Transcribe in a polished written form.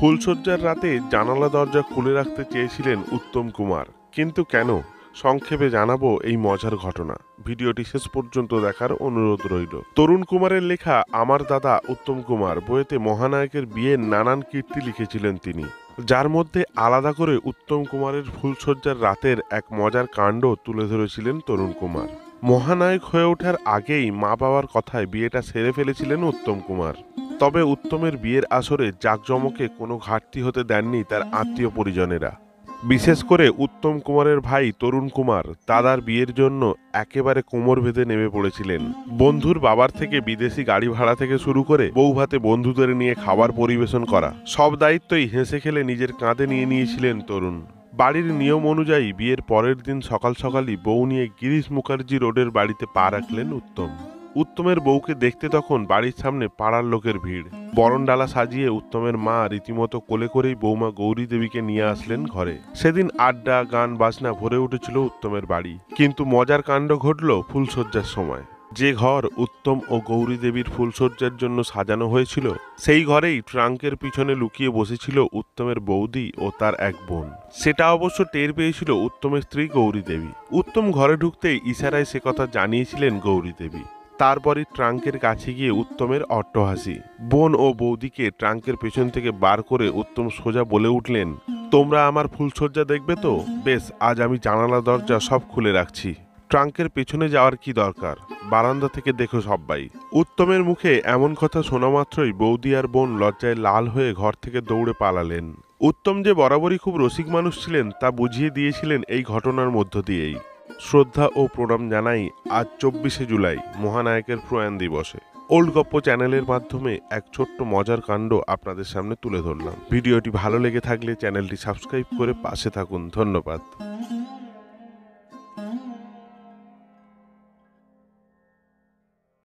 ফুলশয্যার রাতে জানালা দরজা খুলে রাখতে চেয়েছিলেন উত্তম কুমার, কিন্তু কেন? সংক্ষেপে জানাবো এই মজার ঘটনা। ভিডিওটি শেষ পর্যন্ত দেখার অনুরোধ রইল। তরুণ কুমারের লেখা আমার দাদা উত্তম কুমার বইতে মহানায়কের বিয়ের নানান কীর্তি লিখেছিলেন তিনি, যার মধ্যে আলাদা করে উত্তম কুমারের ফুলশয্যার রাতের এক মজার কাণ্ড তুলে ধরেছিলেন তরুণ কুমার। মহানায়ক হয়ে ওঠার আগেই মা বাবার কথায় বিয়েটা সেরে ফেলেছিলেন উত্তম কুমার। তবে উত্তমের বিয়ের আসরে জাঁকজমকে কোনো ঘাটতি হতে দেননি তার আত্মীয় পরিজনেরা। বিশেষ করে উত্তম কুমারের ভাই তরুণ কুমার দাদার বিয়ের জন্য একেবারে কোমর বেঁধে নেমে পড়েছিলেন। বন্ধুর বাবার থেকে বিদেশি গাড়ি ভাড়া থেকে শুরু করে বউ ভাতে বন্ধুদের নিয়ে খাবার পরিবেশন করা, সব দায়িত্বই হেসে খেলে নিজের কাঁধে নিয়ে নিয়েছিলেন তরুণ। বাড়ির নিয়ম অনুযায়ী বিয়ের পরের দিন সকাল সকালই বউ নিয়ে গিরিশ মুখার্জি রোডের বাড়িতে পা রাখলেন উত্তম। উত্তমের বউকে দেখতে তখন বাড়ির সামনে পাড়ার লোকের ভিড়। বরণডালা সাজিয়ে উত্তমের মা রীতিমতো কোলে করেই বৌমা গৌরী দেবীকে নিয়ে আসলেন ঘরে। সেদিন আড্ডা গান বাজনা ভরে উঠেছিল উত্তমের বাড়ি। কিন্তু মজার কাণ্ড ঘটল ফুলশয্যার সময়। যে ঘর উত্তম ও গৌরী দেবীর ফুলশয্যার জন্য সাজানো হয়েছিল, সেই ঘরেই ট্রাঙ্কের পিছনে লুকিয়ে বসেছিল উত্তমের বৌদি ও তার এক বোন। সেটা অবশ্য টের পেয়েছিল উত্তমের স্ত্রী গৌরী দেবী। উত্তম ঘরে ঢুকতেই ইশারায় সে কথা জানিয়েছিলেন গৌরী দেবী। তারপরই ট্রাঙ্কের কাছে গিয়ে উত্তমের অট্টহাসি। বোন ও বৌদিকে ট্রাঙ্কের পেছন থেকে বার করে উত্তম সোজা বলে উঠলেন, তোমরা আমার ফুলশয্যা দেখবে তো? বেশ, আজ আমি জানালা দরজা সব খুলে রাখছি। ট্রাঙ্কের পেছনে যাওয়ার কি দরকার? বারান্দা থেকে দেখো সব্বাই। উত্তমের মুখে এমন কথা শোনা মাত্রই বৌদি আর বোন লজ্জায় লাল হয়ে ঘর থেকে দৌড়ে পালালেন। উত্তম যে বরাবরই খুব রসিক মানুষ ছিলেন তা বুঝিয়ে দিয়েছিলেন এই ঘটনার মধ্য দিয়েই। শ্রদ্ধা ও প্রণাম জানাই আজ 24শে জুলাই, মহানায়কের প্রয়াণ দিবসে। ওল্ড গপ্প চ্যানেলের মাধ্যমে এক ছোট্ট মজার কাণ্ড আপনাদের সামনে তুলে ধরলাম। ভিডিওটি ভালো লেগে থাকলে চ্যানেলটি সাবস্ক্রাইব করে পাশে থাকুন। ধন্যবাদ।